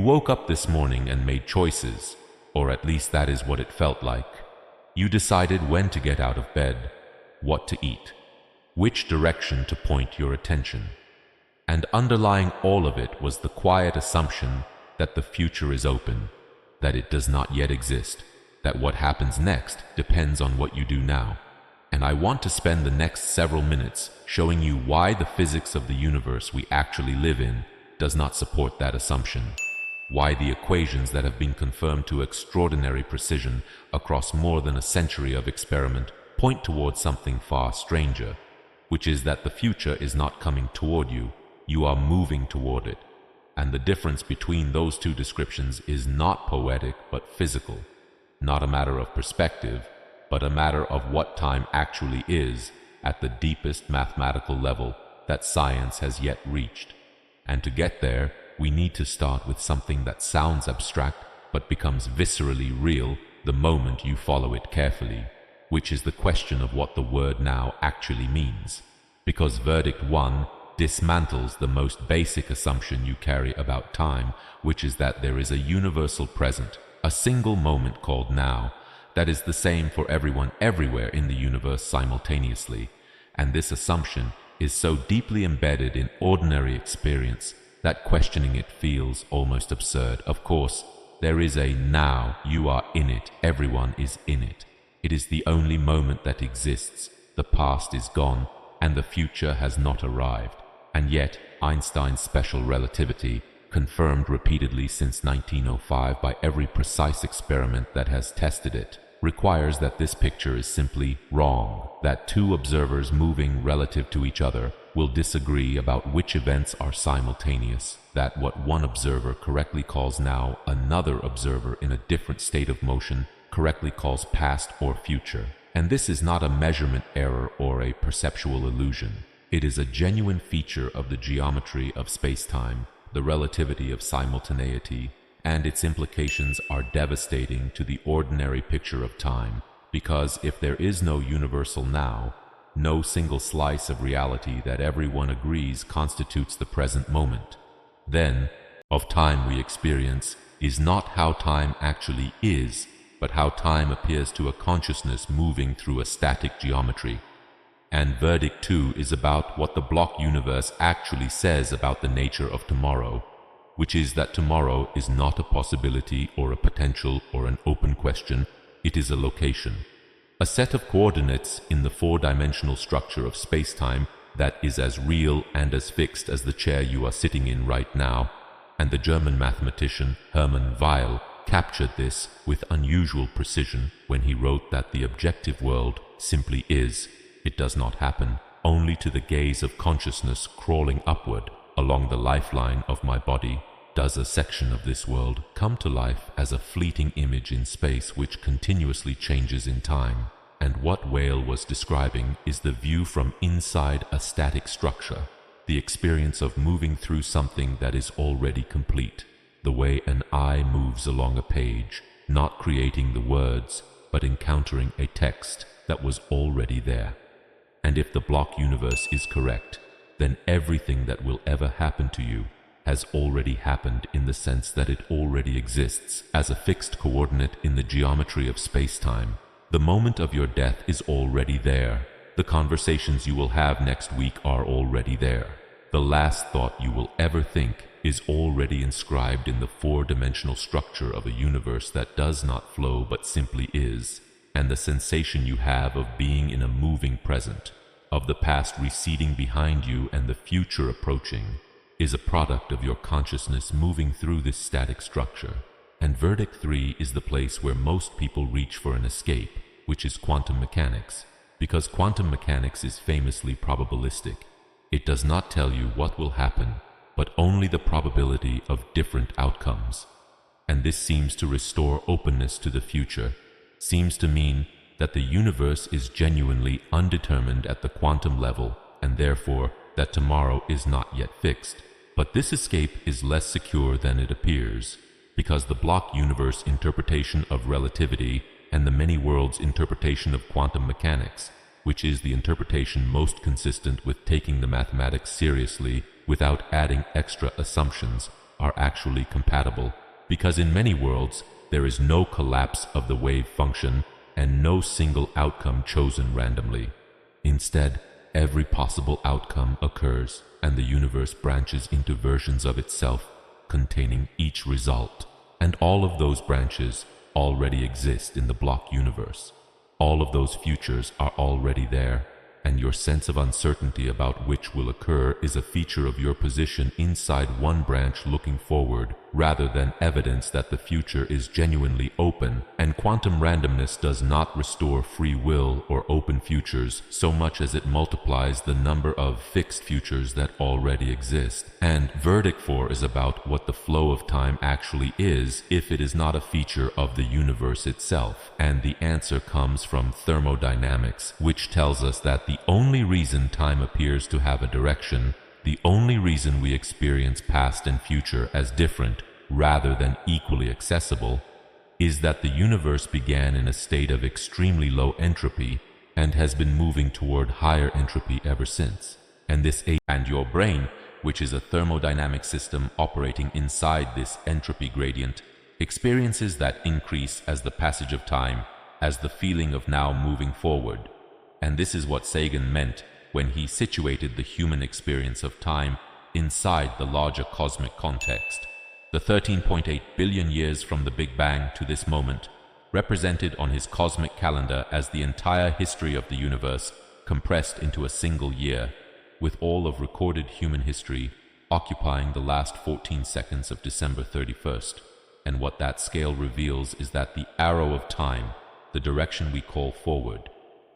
woke up this morning and made choices, or at least that is what it felt like. You decided when to get out of bed, what to eat, which direction to point your attention. And underlying all of it was the quiet assumption that the future is open, that it does not yet exist, that what happens next depends on what you do now. And I want to spend the next several minutes showing you why the physics of the universe we actually live in does not support that assumption, why the equations that have been confirmed to extraordinary precision across more than a century of experiment point towards something far stranger, which is that the future is not coming toward you, you are moving toward it. And the difference between those two descriptions is not poetic but physical, not a matter of perspective, but a matter of what time actually is at the deepest mathematical level that science has yet reached. And to get there, we need to start with something that sounds abstract but becomes viscerally real the moment you follow it carefully, which is the question of what the word now actually means. Because verdict 1 dismantles the most basic assumption you carry about time, which is that there is a universal present, a single moment called now, that is the same for everyone everywhere in the universe simultaneously. And this assumption is so deeply embedded in ordinary experience that questioning it feels almost absurd. Of course, there is a now, you are in it, everyone is in it. It is the only moment that exists, the past is gone, and the future has not arrived. And yet, Einstein's special relativity, confirmed repeatedly since 1905 by every precise experiment that has tested it, requires that this picture is simply wrong, that two observers moving relative to each other will disagree about which events are simultaneous, that what one observer correctly calls now, another observer in a different state of motion correctly calls past or future. And this is not a measurement error or a perceptual illusion. It is a genuine feature of the geometry of space-time, the relativity of simultaneity, and its implications are devastating to the ordinary picture of time, because if there is no universal now, no single slice of reality that everyone agrees constitutes the present moment, then, of time we experience is not how time actually is, but how time appears to a consciousness moving through a static geometry. And verdict 2 is about what the block universe actually says about the nature of tomorrow, which is that tomorrow is not a possibility or a potential or an open question, it is a location. A set of coordinates in the four-dimensional structure of space-time that is as real and as fixed as the chair you are sitting in right now, and the German mathematician Hermann Weyl captured this with unusual precision when he wrote that the objective world simply is. It does not happen. Only to the gaze of consciousness crawling upward along the lifeline of my body does a section of this world come to life as a fleeting image in space which continuously changes in time. And what Weyl was describing is the view from inside a static structure, the experience of moving through something that is already complete, the way an eye moves along a page, not creating the words, but encountering a text that was already there. And if the block universe is correct, then everything that will ever happen to you has already happened in the sense that it already exists as a fixed coordinate in the geometry of space-time. The moment of your death is already there. The conversations you will have next week are already there. The last thought you will ever think is already inscribed in the four-dimensional structure of a universe that does not flow but simply is. And the sensation you have of being in a moving present, of the past receding behind you and the future approaching, is a product of your consciousness moving through this static structure. And verdict 3 is the place where most people reach for an escape, which is quantum mechanics, because quantum mechanics is famously probabilistic. It does not tell you what will happen, but only the probability of different outcomes. And this seems to restore openness to the future, seems to mean that the universe is genuinely undetermined at the quantum level, and therefore that tomorrow is not yet fixed. But this escape is less secure than it appears, because the block universe interpretation of relativity and the many worlds interpretation of quantum mechanics, which is the interpretation most consistent with taking the mathematics seriously without adding extra assumptions, are actually compatible, because in many worlds there is no collapse of the wave function and no single outcome chosen randomly. Instead, every possible outcome occurs, and the universe branches into versions of itself containing each result. And all of those branches already exist in the block universe. All of those futures are already there, and your sense of uncertainty about which will occur is a feature of your position inside one branch looking forward, rather than evidence that the future is genuinely open. And quantum randomness does not restore free will or open futures so much as it multiplies the number of fixed futures that already exist. And verdict 4 is about what the flow of time actually is if it is not a feature of the universe itself. And the answer comes from thermodynamics, which tells us that the only reason time appears to have a direction, the only reason we experience past and future as different rather than equally accessible, is that the universe began in a state of extremely low entropy and has been moving toward higher entropy ever since. And your brain, which is a thermodynamic system operating inside this entropy gradient, experiences that increase as the passage of time, as the feeling of now moving forward. And this is what Sagan meant when he situated the human experience of time inside the larger cosmic context. The 13.8 billion years from the Big Bang to this moment, represented on his cosmic calendar as the entire history of the universe compressed into a single year, with all of recorded human history occupying the last 14 seconds of December 31st. And what that scale reveals is that the arrow of time, the direction we call forward,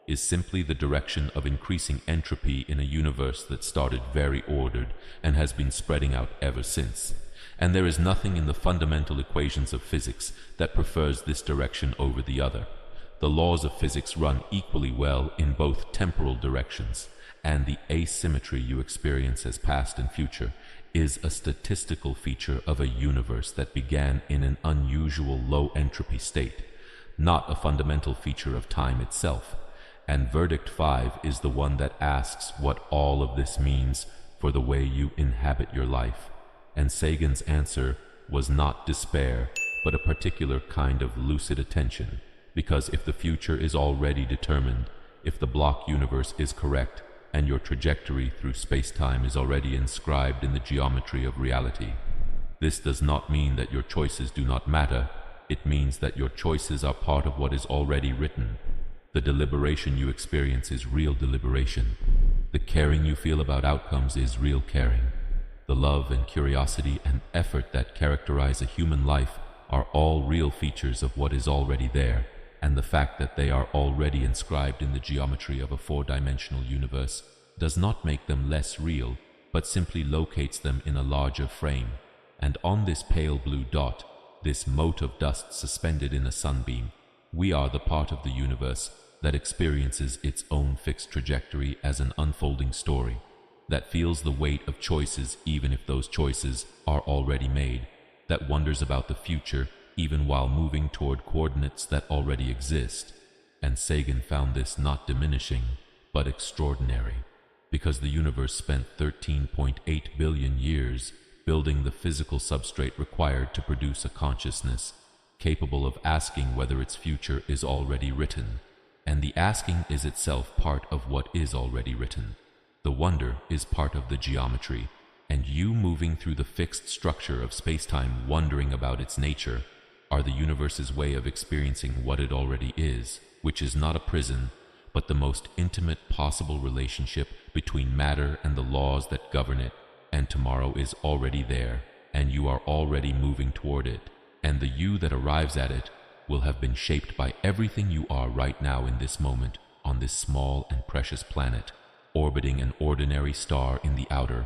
is simply the direction of increasing entropy in a universe that started very ordered and has been spreading out ever since. And there is nothing in the fundamental equations of physics that prefers this direction over the other. The laws of physics run equally well in both temporal directions, and the asymmetry you experience as past and future is a statistical feature of a universe that began in an unusual low entropy state, not a fundamental feature of time itself. And verdict 5 is the one that asks what all of this means for the way you inhabit your life. And Sagan's answer was not despair, but a particular kind of lucid attention. Because if the future is already determined, if the block universe is correct, and your trajectory through space-time is already inscribed in the geometry of reality, this does not mean that your choices do not matter. It means that your choices are part of what is already written. The deliberation you experience is real deliberation. The caring you feel about outcomes is real caring. The love and curiosity and effort that characterize a human life are all real features of what is already there, and the fact that they are already inscribed in the geometry of a four-dimensional universe does not make them less real, but simply locates them in a larger frame. And on this pale blue dot, this mote of dust suspended in a sunbeam, we are the part of the universe that experiences its own fixed trajectory as an unfolding story, that feels the weight of choices even if those choices are already made, that wonders about the future even while moving toward coordinates that already exist. And Sagan found this not diminishing, but extraordinary, because the universe spent 13.8 billion years building the physical substrate required to produce a consciousness capable of asking whether its future is already written. And the asking is itself part of what is already written. The wonder is part of the geometry, and you moving through the fixed structure of space-time wondering about its nature are the universe's way of experiencing what it already is, which is not a prison, but the most intimate possible relationship between matter and the laws that govern it. And tomorrow is already there, and you are already moving toward it, and the you that arrives at it will have been shaped by everything you are right now in this moment on this small and precious planet, orbiting an ordinary star in the outer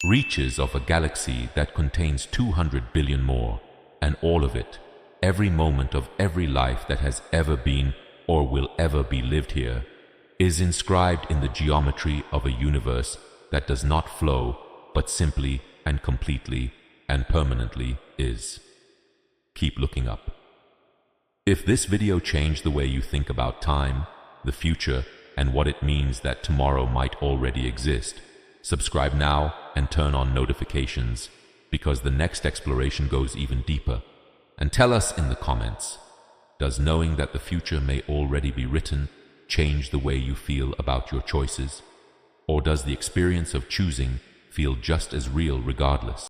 reaches of a galaxy that contains 200 billion more, and all of it, every moment of every life that has ever been or will ever be lived here, is inscribed in the geometry of a universe that does not flow, but simply and completely and permanently is. Keep looking up. If this video changed the way you think about time, the future, and what it means that tomorrow might already exist, subscribe now and turn on notifications. because the next exploration goes even deeper. And tell us in the comments, does knowing that the future may already be written change the way you feel about your choices? Or does the experience of choosing feel just as real regardless?